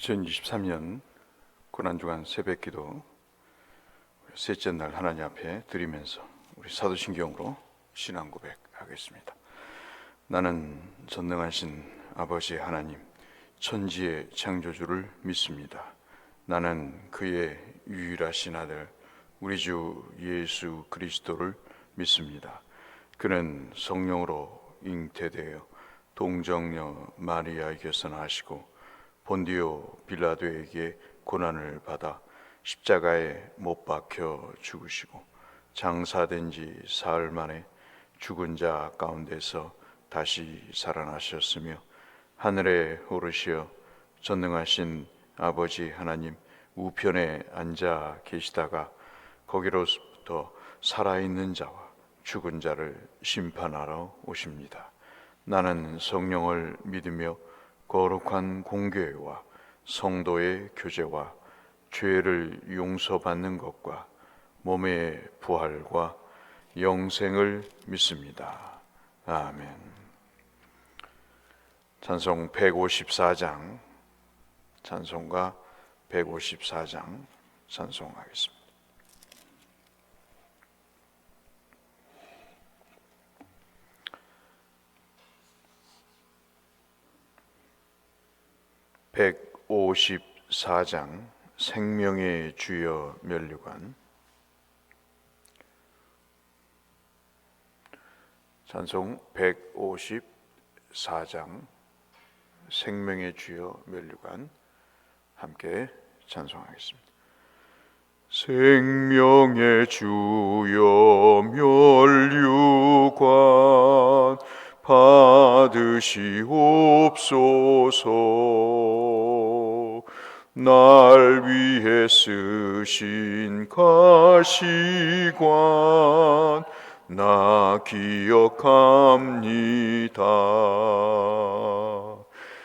2023년 고난주간 새벽기도 셋째 날 하나님 앞에 드리면서 우리 사도신경으로 신앙 고백하겠습니다. 나는 전능하신 아버지 하나님, 천지의 창조주를 믿습니다. 나는 그의 유일하신 아들 우리 주 예수 그리스도를 믿습니다. 그는 성령으로 잉태되어 동정녀 마리아에게서 나시고 본디오 빌라도에게 고난을 받아 십자가에 못 박혀 죽으시고 장사된 지 사흘 만에 죽은 자 가운데서 다시 살아나셨으며 하늘에 오르시어 전능하신 아버지 하나님 우편에 앉아 계시다가 거기로부터 살아있는 자와 죽은 자를 심판하러 오십니다. 나는 성령을 믿으며 거룩한 공교회와 성도의 교제와 죄를 용서받는 것과 몸의 부활과 영생을 믿습니다. 아멘. 찬송 154장, 찬송가 154장 찬송하겠습니다. (154장) 생명의 주여 면류관. 찬송 154장 생명의 주여 면류관 함께 찬송하겠습니다. 생명의 주여 면류관 받으시옵소서. 날 위해 쓰신 가시관 나 기억합니다.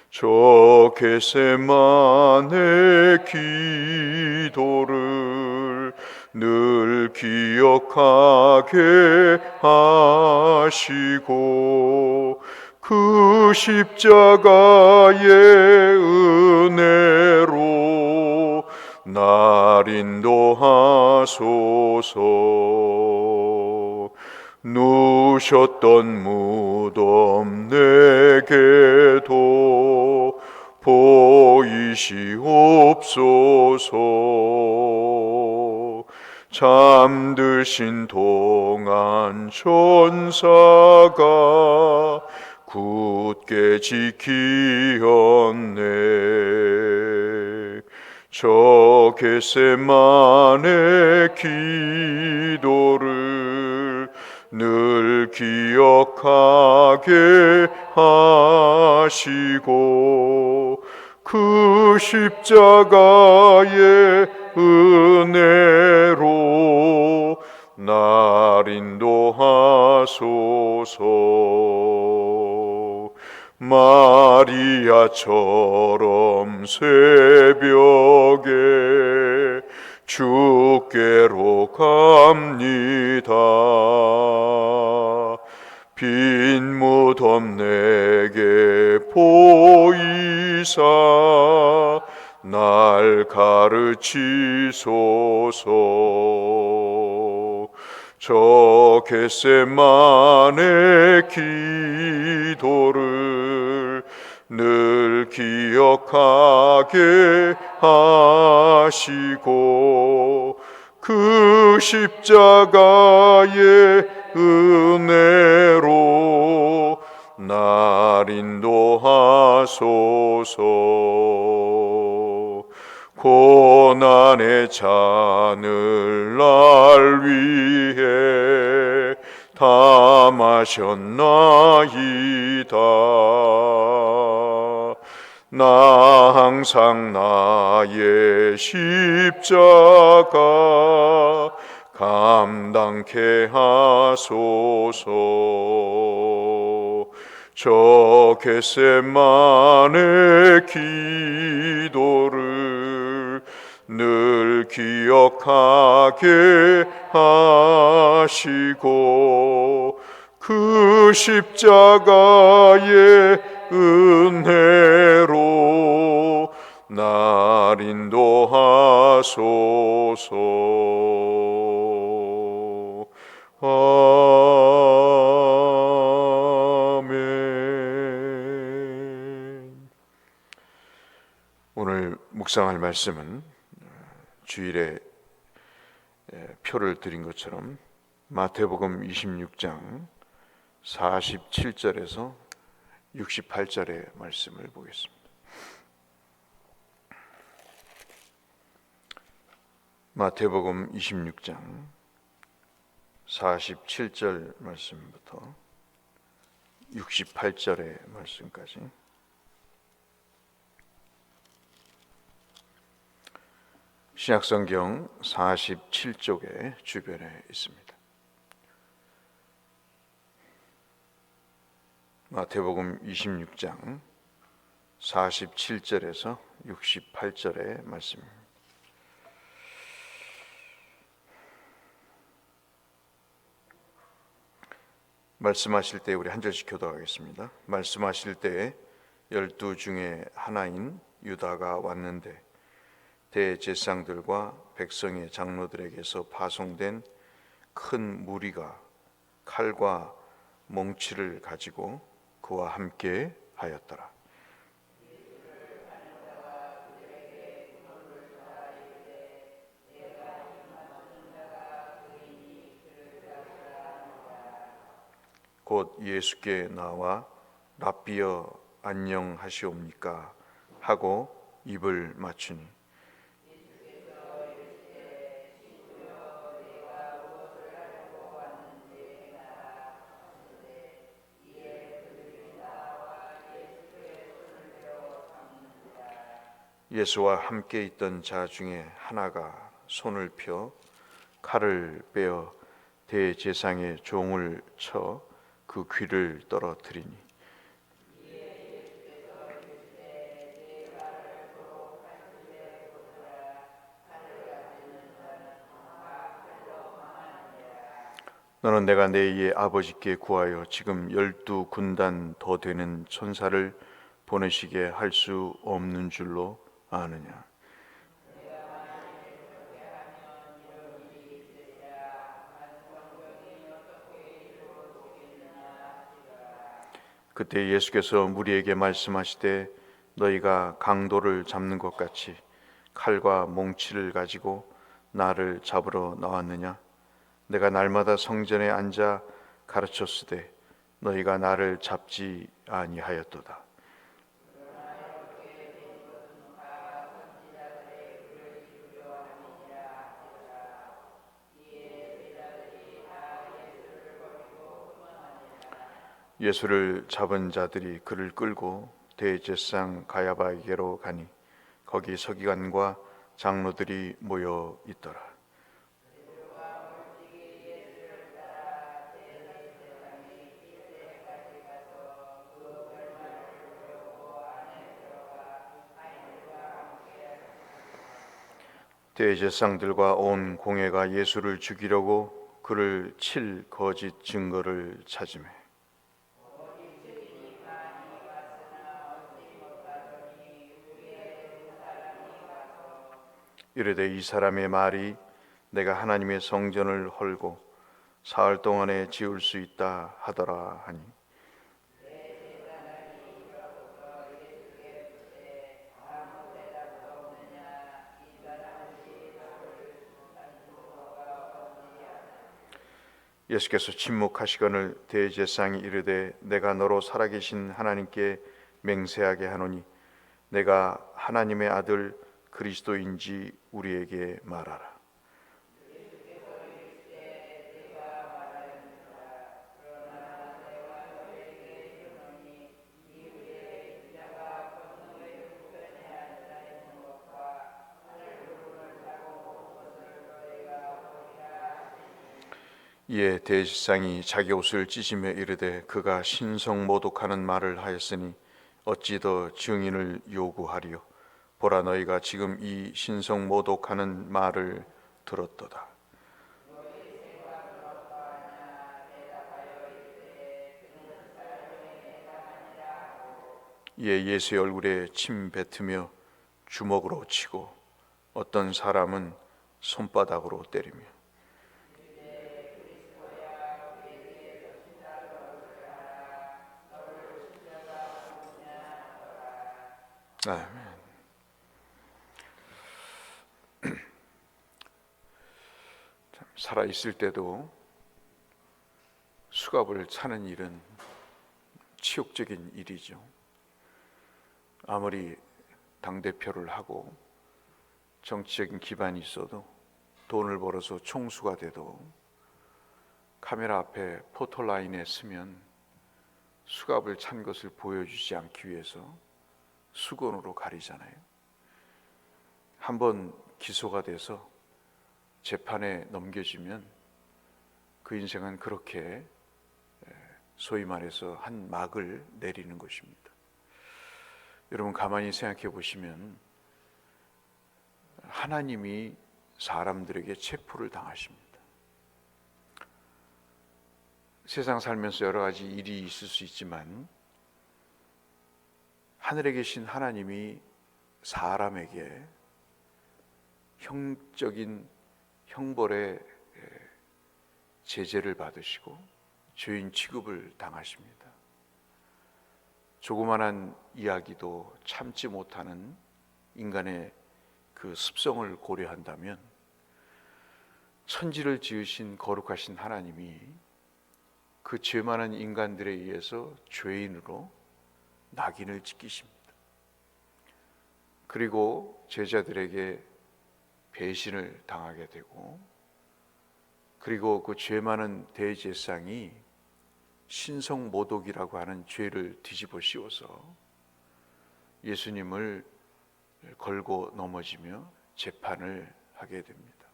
저 겟세마네 기도를 늘 기억하게 하시고 그 십자가의 은혜로 날 인도하소서. 누셨던 무덤 내게도 보이시옵소서. 잠드신 동안 천사가 굳게 지키었네. 저 겟세마네 기도를 늘 기억하게 하시고 그 십자가의 은혜로 날 인도하소서. 마리아처럼 새벽에 주께로 갑니다. 빈 무덤 내게 보이사 날 가르치소서. 저 겟세마네 기도를 늘 기억하게 하시고 그 십자가의 은혜로 날 인도하소서. 고난의 잔을 날 위해 다 마셨나이다. 나 항상 나의 십자가 감당케 하소서. 저 겟세마네 기도를 늘 기억하게 하시고 그 십자가의 은혜로 날 인도하소서. 아멘. 오늘 묵상할 말씀은 주일에 표를 드린 것처럼 마태복음 26장 47절에서 68절의 말씀을 보겠습니다. 마태복음 26장 47절 말씀부터 68절의 말씀까지 신약성경 47쪽의 주변에 있습니다. 마태복음 26장 47절에서 68절의 말씀입니다. 말씀하실 때 우리 한 절씩 교도하겠습니다. 말씀하실 때에 12 중에 하나인 유다가 왔는데 대제사장들과 백성의 장로들에게서 파송된 큰 무리가 칼과 몽치를 가지고 그와 함께 하였더라. 곧 예수께 나와 랍비여 안녕하시옵니까 하고 입을 맞추니 예수와 함께 있던 자 중에 하나가 손을 펴 칼을 빼어 대제사장의 종을 쳐 그 귀를 떨어뜨리니 너는 내가 내 아버지께 구하여 지금 12 군단 더 되는 천사를 보내시게 할 수 없는 줄로 아느냐. 그때 예수께서 무리에게 말씀하시되 너희가 강도를 잡는 것 같이 칼과 몽치를 가지고 나를 잡으러 나왔느냐. 내가 날마다 성전에 앉아 가르쳤으되 너희가 나를 잡지 아니하였도다. 예수를 잡은 자들이 그를 끌고 대제사장 가야바에게로 가니 거기 서기관과 장로들이 모여 있더라. 대제사장들과 온 공회가 예수를 죽이려고 그를 칠 거짓 증거를 찾으매 이르되 이 사람의 말이 내가 하나님의 성전을 헐고 사흘 동안에 지을 수 있다 하더라 하니 예수께서 침묵하시거늘 대제사장이 이르되 내가 너로 살아계신 하나님께 맹세하게 하노니 내가 하나님의 아들 그리스도인지 우리에게 말하라. 이에 대제사장이 자기 옷을 찢으며 이르되 그가 신성모독하는 말을 하였으니 어찌 더 증인을 요구하리요. 보라 너희가 지금 이 신성모독하는 말을 들었도다. 이에 예수의 얼굴에 침 뱉으며 주먹으로 치고 어떤 사람은 손바닥으로 때리며 아멘. 살아 있을 때도 수갑을 차는 일은 치욕적인 일이죠. 아무리 당대표를 하고 정치적인 기반이 있어도 돈을 벌어서 총수가 돼도 카메라 앞에 포토라인에 서면 수갑을 찬 것을 보여주지 않기 위해서 수건으로 가리잖아요. 한번 기소가 돼서 재판에 넘겨지면 그 인생은 그렇게 소위 말해서 한 막을 내리는 것입니다. 여러분 가만히 생각해 보시면 하나님이 사람들에게 체포를 당하십니다. 세상 살면서 여러 가지 일이 있을 수 있지만 하늘에 계신 하나님이 사람에게 형적인 형벌의 제재를 받으시고 죄인 취급을 당하십니다. 조그만한 이야기도 참지 못하는 인간의 그 습성을 고려한다면 천지를 지으신 거룩하신 하나님이 그 죄 많은 인간들에 의해서 죄인으로 낙인을 찍히십니다. 그리고 제자들에게 배신을 당하게 되고, 그리고 그 죄 많은 대제사장이 신성모독이라고 하는 죄를 뒤집어 씌워서 예수님을 걸고 넘어지며 재판을 하게 됩니다.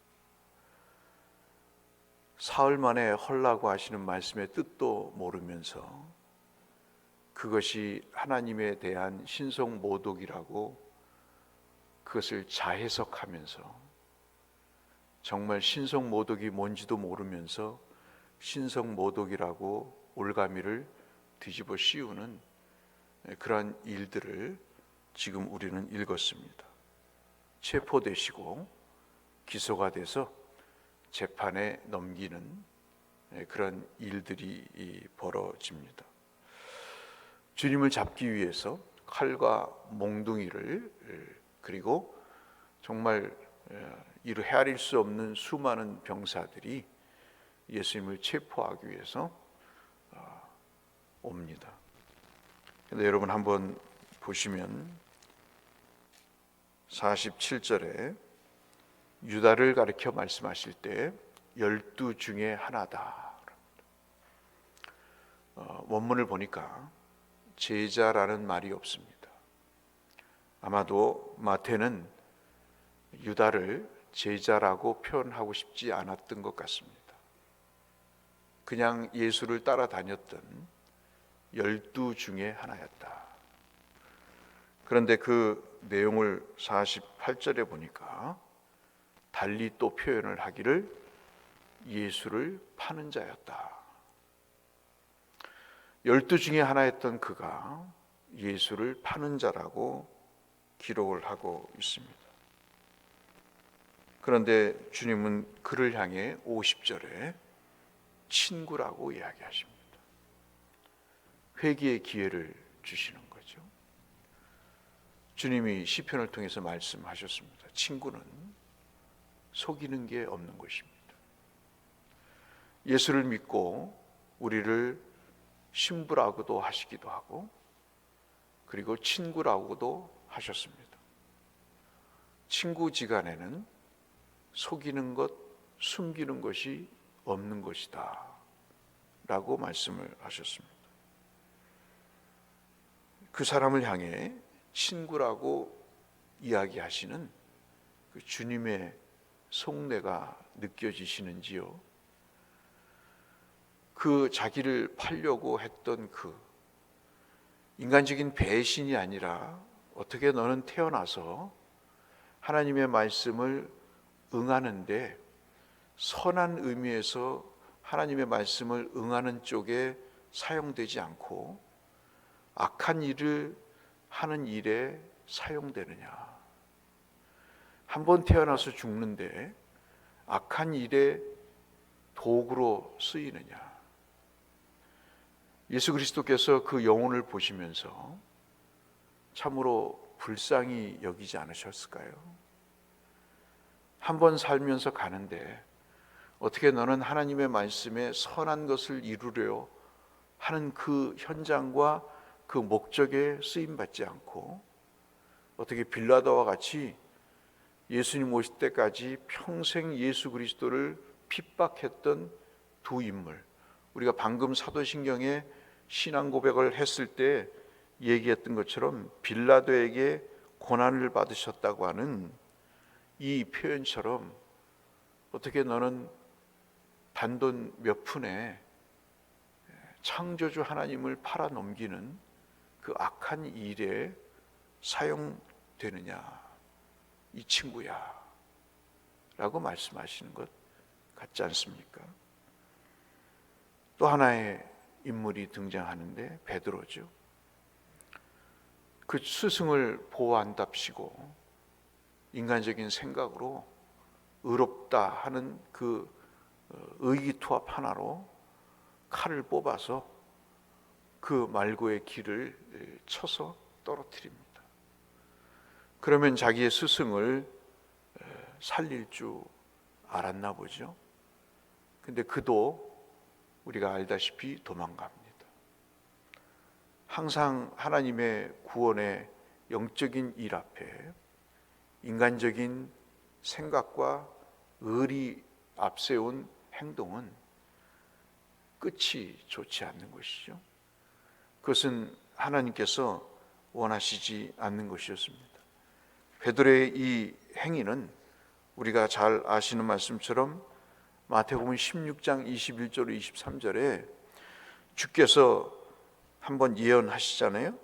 사흘 만에 헐라고 하시는 말씀의 뜻도 모르면서 그것이 하나님에 대한 신성모독이라고 그것을 자해석하면서 정말 신성모독이 뭔지도 모르면서 신성모독이라고 올가미를 뒤집어 씌우는 그러한 일들을 지금 우리는 읽었습니다. 체포되시고 기소가 돼서 재판에 넘기는 그런 일들이 벌어집니다. 주님을 잡기 위해서 칼과 몽둥이를, 그리고 정말 이를 헤아릴 수 없는 수많은 병사들이 예수님을 체포하기 위해서 옵니다. 근데 여러분 한번 보시면 47절에 유다를 가리켜 말씀하실 때 12 중에 하나다. 원문을 보니까 제자라는 말이 없습니다. 아마도 마태는 유다를 제자라고 표현하고 싶지 않았던 것 같습니다. 그냥 예수를 따라다녔던 12 중에 하나였다. 그런데 그 내용을 48절에 보니까 달리 또 표현을 하기를 예수를 파는 자였다. 12 중에 하나였던 그가 예수를 파는 자라고 기록을 하고 있습니다. 그런데 주님은 그를 향해 50절에 친구라고 이야기하십니다. 회개의 기회를 주시는 거죠. 주님이 시편을 통해서 말씀하셨습니다. 친구는 속이는 게 없는 것입니다. 예수를 믿고 우리를 신부라고도 하시기도 하고, 그리고 친구라고도 하셨습니다. 친구지간에는 속이는 것, 숨기는 것이 없는 것이다 라고 말씀을 하셨습니다. 그 사람을 향해 친구라고 이야기하시는 그 주님의 속내가 느껴지시는지요? 그 자기를 팔려고 했던 그 인간적인 배신이 아니라 어떻게 너는 태어나서 하나님의 말씀을 응하는데 선한 의미에서 하나님의 말씀을 응하는 쪽에 사용되지 않고 악한 일을 하는 일에 사용되느냐. 한 번 태어나서 죽는데 악한 일의 도구로 쓰이느냐? 예수 그리스도께서 그 영혼을 보시면서 참으로 불쌍히 여기지 않으셨을까요? 한 번 살면서 가는데 어떻게 너는 하나님의 말씀에 선한 것을 이루려 하는 그 현장과 그 목적에 쓰임받지 않고 어떻게 빌라도와 같이 예수님 오실 때까지 평생 예수 그리스도를 핍박했던 두 인물, 우리가 방금 사도신경에 신앙 고백을 했을 때 얘기했던 것처럼 빌라도에게 고난을 받으셨다고 하는 이 표현처럼 어떻게 너는 단돈 몇 푼에 창조주 하나님을 팔아넘기는 그 악한 일에 사용되느냐, 이 친구야 라고 말씀하시는 것 같지 않습니까? 또 하나의 인물이 등장하는데 베드로죠. 그 스승을 보호한답시고 인간적인 생각으로 의롭다 하는 그 의기투합 하나로 칼을 뽑아서 그 말고의 길을 쳐서 떨어뜨립니다. 그러면 자기의 스승을 살릴 줄 알았나 보죠. 근데 그도 우리가 알다시피 도망갑니다. 항상 하나님의 구원의 영적인 일 앞에 인간적인 생각과 의리 앞세운 행동은 끝이 좋지 않는 것이죠. 그것은 하나님께서 원하시지 않는 것이었습니다. 베드로의 이 행위는 우리가 잘 아시는 말씀처럼 마태복음 16장 21절 23절에 주께서 한번 예언하시잖아요.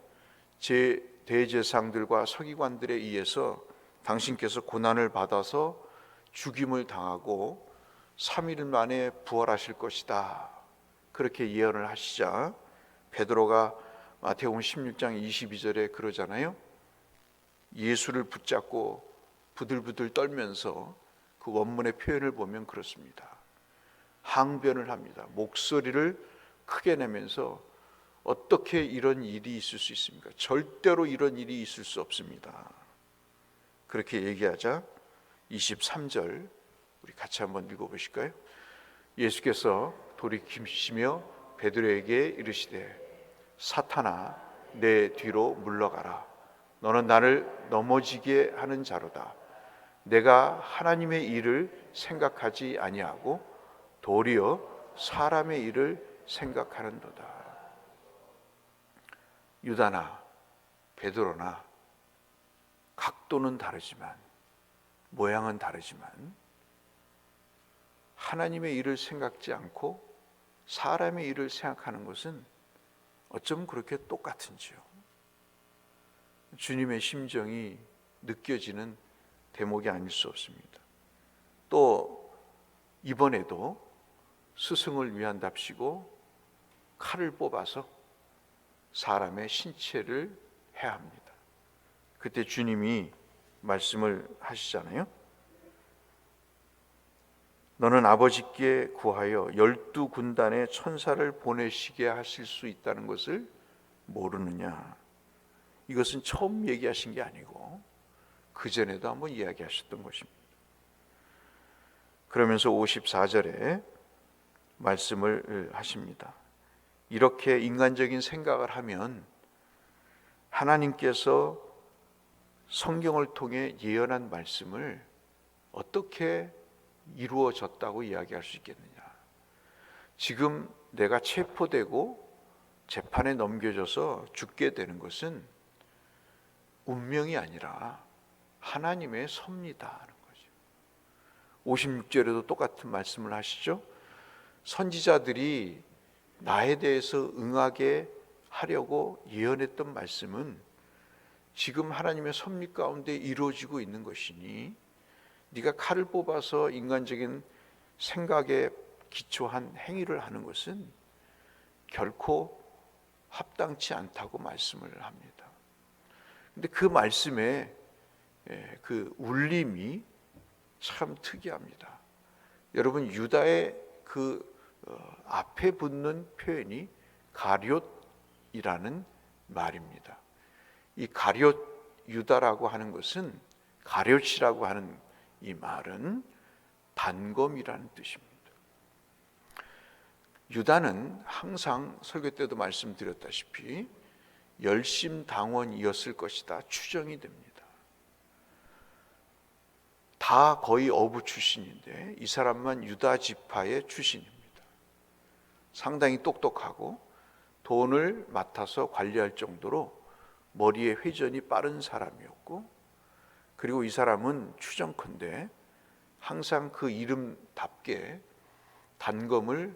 제 대제사장들과 서기관들에 의해서 당신께서 고난을 받아서 죽임을 당하고 3일 만에 부활하실 것이다. 그렇게 예언을 하시자 베드로가 마태복음 16장 22절에 그러잖아요. 예수를 붙잡고 부들부들 떨면서 그 원문의 표현을 보면 그렇습니다. 항변을 합니다. 목소리를 크게 내면서 어떻게 이런 일이 있을 수 있습니까? 절대로 이런 일이 있을 수 없습니다. 그렇게 얘기하자 23절 우리 같이 한번 읽어보실까요? 예수께서 돌이키시며 베드로에게 이르시되 사탄아 내 뒤로 물러가라. 너는 나를 넘어지게 하는 자로다. 내가 하나님의 일을 생각하지 아니하고 도리어 사람의 일을 생각하는도다. 유다나 베드로나 각도는 다르지만 모양은 다르지만 하나님의 일을 생각지 않고 사람의 일을 생각하는 것은 어쩌면 그렇게 똑같은지요. 주님의 심정이 느껴지는 대목이 아닐 수 없습니다. 또 이번에도 스승을 위한답시고 칼을 뽑아서 사람의 신체를 해합니다. 그때 주님이 말씀을 하시잖아요. 너는 아버지께 구하여 12군단의 천사를 보내시게 하실 수 있다는 것을 모르느냐. 이것은 처음 얘기하신 게 아니고 그전에도 한번 이야기하셨던 것입니다. 그러면서 54절에 말씀을 하십니다. 이렇게 인간적인 생각을 하면 하나님께서 성경을 통해 예언한 말씀을 어떻게 이루어졌다고 이야기할 수 있겠느냐. 지금 내가 체포되고 재판에 넘겨져서 죽게 되는 것은 운명이 아니라 하나님의 섭리다 하는 거죠. 56절에도 똑같은 말씀을 하시죠. 선지자들이 나에 대해서 응하게 하려고 예언했던 말씀은 지금 하나님의 섭리 가운데 이루어지고 있는 것이니 네가 칼을 뽑아서 인간적인 생각에 기초한 행위를 하는 것은 결코 합당치 않다고 말씀을 합니다. 근데 그 말씀에 그 울림이 참 특이합니다. 여러분, 유다의 그 앞에 붙는 표현이 가룟이라는 말입니다. 이 가룟 유다라고 하는 것은, 가룟이라고 하는 이 말은 단검이라는 뜻입니다. 유다는 항상 설교 때도 말씀드렸다시피 열심당원이었을 것이다 추정이 됩니다. 다 거의 어부 출신인데 이 사람만 유다 지파의 출신입니다. 상당히 똑똑하고 돈을 맡아서 관리할 정도로 머리에 회전이 빠른 사람이었고, 그리고 이 사람은 추정컨대 항상 그 이름답게 단검을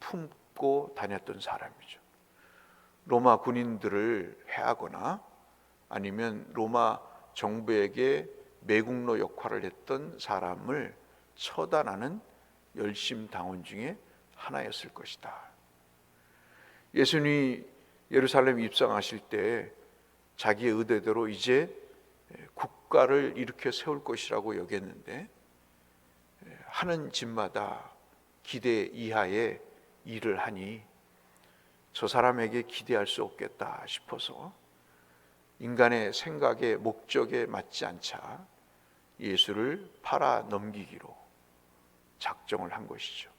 품고 다녔던 사람이죠. 로마 군인들을 해하거나 아니면 로마 정부에게 매국노 역할을 했던 사람을 처단하는 열심당원 중에 하나였을 것이다. 예수님이 예루살렘 입성하실 때 자기의 의도대로 이제 국가를 일으켜 세울 것이라고 여겼는데, 하는 집마다 기대 이하의 일을 하니 저 사람에게 기대할 수 없겠다 싶어서 인간의 생각에 목적에 맞지 않자 예수를 팔아 넘기기로 작정을 한 것이죠.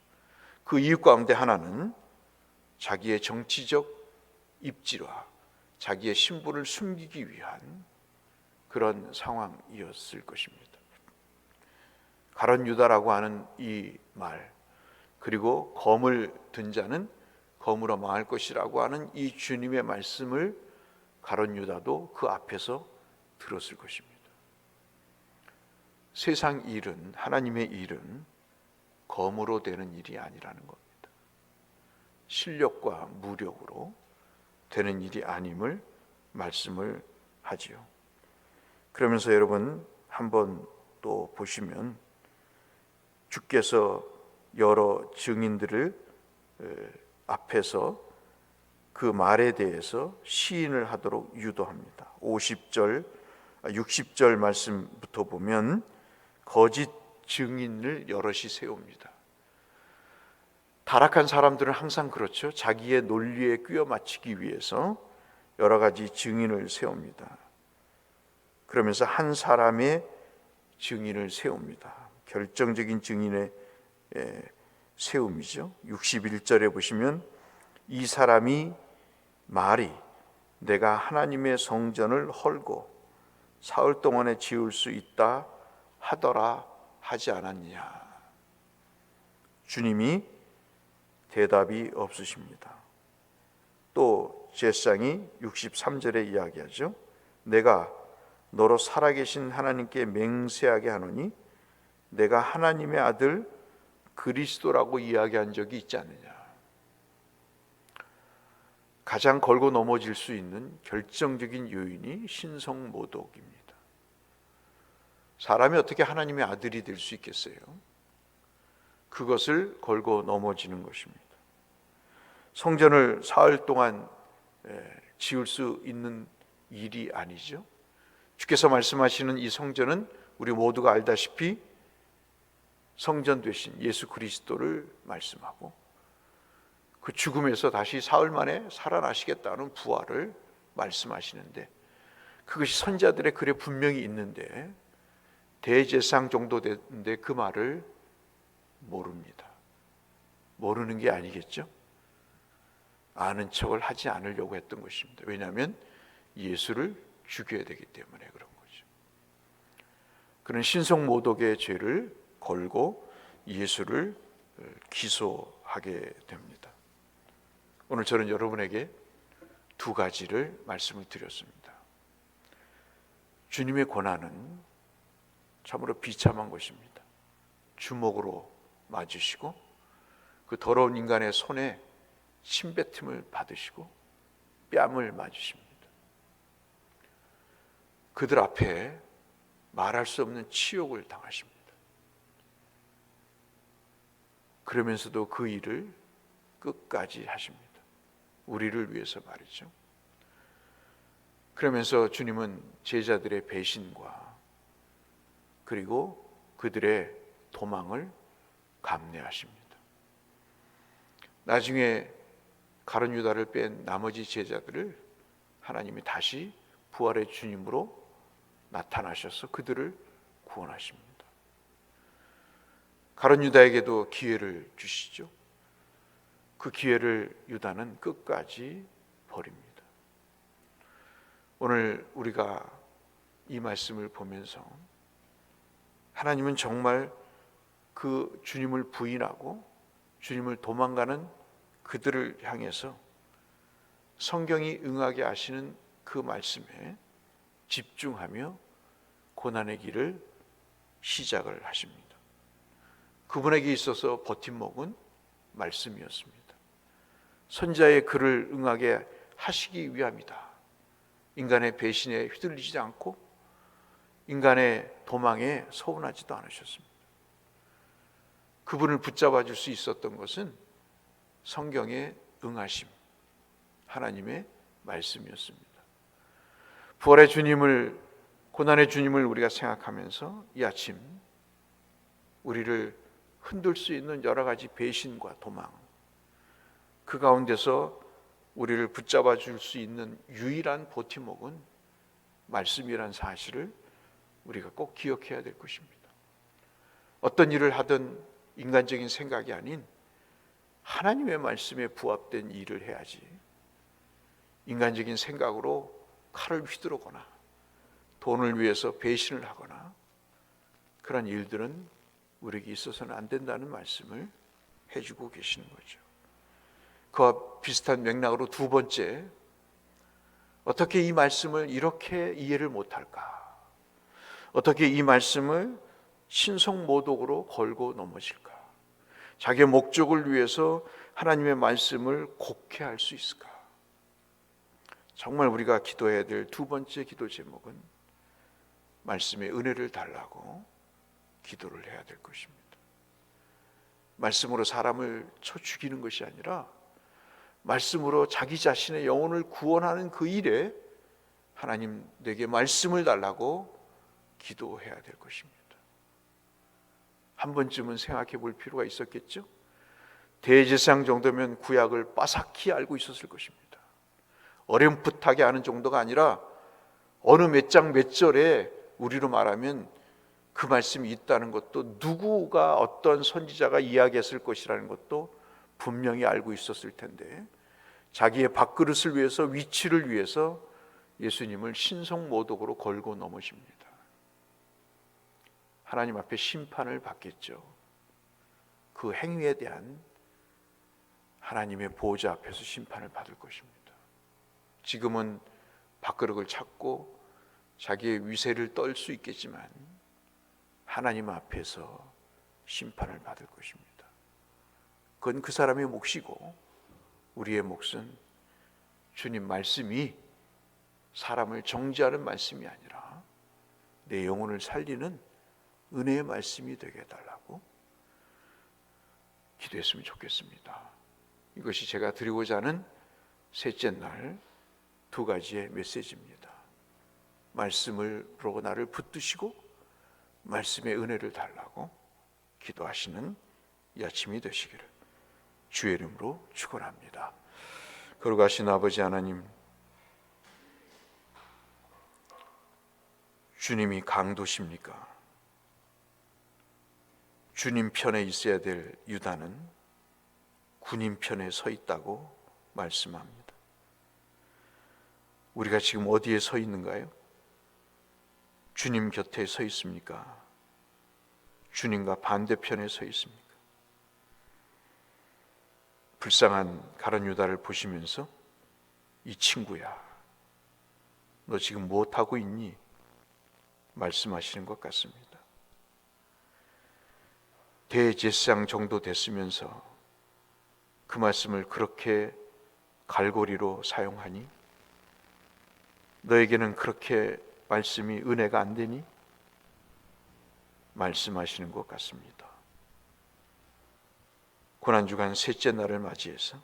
그 이유 가운데 하나는 자기의 정치적 입지와 자기의 신분을 숨기기 위한 그런 상황이었을 것입니다. 가룟 유다라고 하는 이 말, 그리고 검을 든 자는 검으로 망할 것이라고 하는 이 주님의 말씀을 가룟 유다도 그 앞에서 들었을 것입니다. 세상 일은, 하나님의 일은 검으로 되는 일이 아니라는 겁니다. 실력과 무력으로 되는 일이 아님을 말씀을 하지요. 그러면서 여러분 한번 또 보시면 주께서 여러 증인들을 앞에서 그 말에 대해서 시인을 하도록 유도합니다. 50절, 60절 말씀부터 보면 거짓 증인을 여럿이 세웁니다. 타락한 사람들은 항상 그렇죠. 자기의 논리에 끼워 맞추기 위해서 여러 가지 증인을 세웁니다. 그러면서 한 사람의 증인을 세웁니다. 결정적인 증인의 세움이죠. 61절에 보시면 이 사람이 말이 내가 하나님의 성전을 헐고 사흘 동안에 지을 수 있다 하더라 하지 않았느냐. 주님이 대답이 없으십니다. 또 제사장이 63절에 이야기하죠. 내가 너로 살아계신 하나님께 맹세하게 하노니 내가 하나님의 아들 그리스도라고 이야기한 적이 있지 않느냐. 가장 걸고 넘어질 수 있는 결정적인 요인이 신성모독입니다. 사람이 어떻게 하나님의 아들이 될 수 있겠어요? 그것을 걸고 넘어지는 것입니다. 성전을 사흘 동안 지을 수 있는 일이 아니죠. 주께서 말씀하시는 이 성전은 우리 모두가 알다시피 성전 되신 예수 그리스도를 말씀하고 그 죽음에서 다시 사흘 만에 살아나시겠다는 부활을 말씀하시는데, 그것이 선지자들의 글에 분명히 있는데 대제사장 정도 됐는데 그 말을 모릅니다. 모르는 게 아니겠죠? 아는 척을 하지 않으려고 했던 것입니다. 왜냐하면 예수를 죽여야 되기 때문에 그런 거죠. 그런 신성모독의 죄를 걸고 예수를 기소하게 됩니다. 오늘 저는 여러분에게 두 가지를 말씀을 드렸습니다. 주님의 고난은 참으로 비참한 것입니다. 주먹으로 맞으시고 그 더러운 인간의 손에 침뱉음을 받으시고 뺨을 맞으십니다. 그들 앞에 말할 수 없는 치욕을 당하십니다. 그러면서도 그 일을 끝까지 하십니다. 우리를 위해서 말이죠. 그러면서 주님은 제자들의 배신과 그리고 그들의 도망을 감내하십니다. 나중에 가룟 유다를 뺀 나머지 제자들을 하나님이 다시 부활의 주님으로 나타나셔서 그들을 구원하십니다. 가룟 유다에게도 기회를 주시죠. 그 기회를 유다는 끝까지 버립니다. 오늘 우리가 이 말씀을 보면서 하나님은 정말 그 주님을 부인하고 주님을 도망가는 그들을 향해서 성경이 응하게 하시는 그 말씀에 집중하며 고난의 길을 시작을 하십니다. 그분에게 있어서 버팀목은 말씀이었습니다. 선자의 글을 응하게 하시기 위함이다. 인간의 배신에 휘둘리지 않고 인간의 도망에 서운하지도 않으셨습니다. 그분을 붙잡아 줄 수 있었던 것은 성경의 응하심, 하나님의 말씀이었습니다. 부활의 주님을, 고난의 주님을 우리가 생각하면서 이 아침 우리를 흔들 수 있는 여러 가지 배신과 도망, 그 가운데서 우리를 붙잡아 줄 수 있는 유일한 버팀목은 말씀이란 사실을 우리가 꼭 기억해야 될 것입니다. 어떤 일을 하든 인간적인 생각이 아닌 하나님의 말씀에 부합된 일을 해야지, 인간적인 생각으로 칼을 휘두르거나 돈을 위해서 배신을 하거나 그런 일들은 우리에게 있어서는 안 된다는 말씀을 해주고 계시는 거죠. 그와 비슷한 맥락으로 두 번째, 어떻게 이 말씀을 이렇게 이해를 못할까? 어떻게 이 말씀을 신성모독으로 걸고 넘어질까? 자기의 목적을 위해서 하나님의 말씀을 곡해할 수 있을까? 정말 우리가 기도해야 될 두 번째 기도 제목은 말씀의 은혜를 달라고 기도를 해야 될 것입니다. 말씀으로 사람을 쳐 죽이는 것이 아니라 말씀으로 자기 자신의 영혼을 구원하는 그 일에 하나님 내게 말씀을 달라고 기도해야 될 것입니다. 한 번쯤은 생각해 볼 필요가 있었겠죠? 대제사장 정도면 구약을 빠삭히 알고 있었을 것입니다. 어렴풋하게 아는 정도가 아니라 어느 몇 장 몇 절에 우리로 말하면 그 말씀이 있다는 것도, 누구가 어떤 선지자가 이야기했을 것이라는 것도 분명히 알고 있었을 텐데, 자기의 밥그릇을 위해서, 위치를 위해서 예수님을 신성모독으로 걸고 넘으십니다. 하나님 앞에 심판을 받겠죠. 그 행위에 대한 하나님의 보좌 앞에서 심판을 받을 것입니다. 지금은 밥그릇을 찾고 자기의 위세를 떨 수 있겠지만 하나님 앞에서 심판을 받을 것입니다. 그건 그 사람의 몫이고, 우리의 몫은 주님 말씀이 사람을 정죄하는 말씀이 아니라 내 영혼을 살리는 은혜의 말씀이 되게 해달라고 기도했으면 좋겠습니다. 이것이 제가 드리고자 하는 셋째 날 두 가지의 메시지입니다. 말씀으로 나를 붙드시고 말씀의 은혜를 달라고 기도하시는 이 아침이 되시기를 주의 이름으로 축원합니다. 거룩하신 아버지 하나님, 주님이 강도십니까? 주님 편에 있어야 될 유다는 군인 편에 서 있다고 말씀합니다. 우리가 지금 어디에 서 있는가요? 주님 곁에 서 있습니까? 주님과 반대편에 서 있습니까? 불쌍한 가룟 유다를 보시면서 이 친구야, 너 지금 무엇하고 있니? 말씀하시는 것 같습니다. 대제사장 정도 됐으면서 그 말씀을 그렇게 갈고리로 사용하니? 너에게는 그렇게 말씀이 은혜가 안 되니? 말씀하시는 것 같습니다. 고난주간 셋째 날을 맞이해서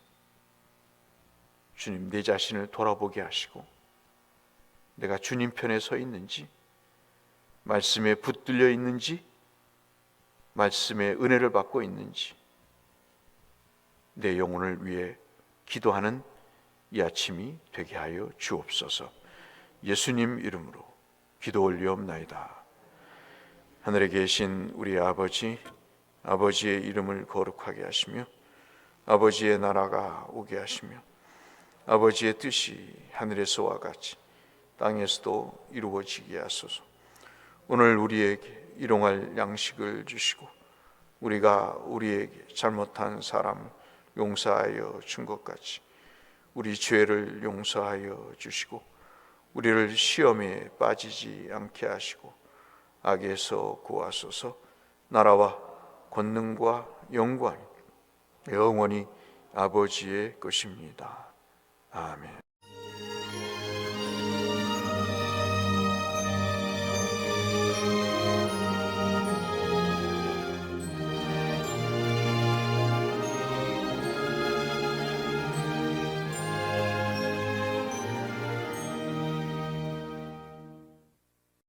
주님, 내 자신을 돌아보게 하시고 내가 주님 편에 서 있는지 말씀에 붙들려 있는지, 말씀의 은혜를 받고 있는지 내 영혼을 위해 기도하는 이 아침이 되게 하여 주옵소서. 예수님 이름으로 기도 올리옵나이다. 하늘에 계신 우리 아버지, 아버지의 이름을 거룩하게 하시며 아버지의 나라가 오게 하시며 아버지의 뜻이 하늘에서와 같이 땅에서도 이루어지게 하소서. 오늘 우리에게 일용할 양식을 주시고 우리가 우리에게 잘못한 사람 용서하여 준 것 같이 우리 죄를 용서하여 주시고 우리를 시험에 빠지지 않게 하시고 악에서 구하소서. 나라와 권능과 영광이 영원히 아버지의 것입니다. 아멘.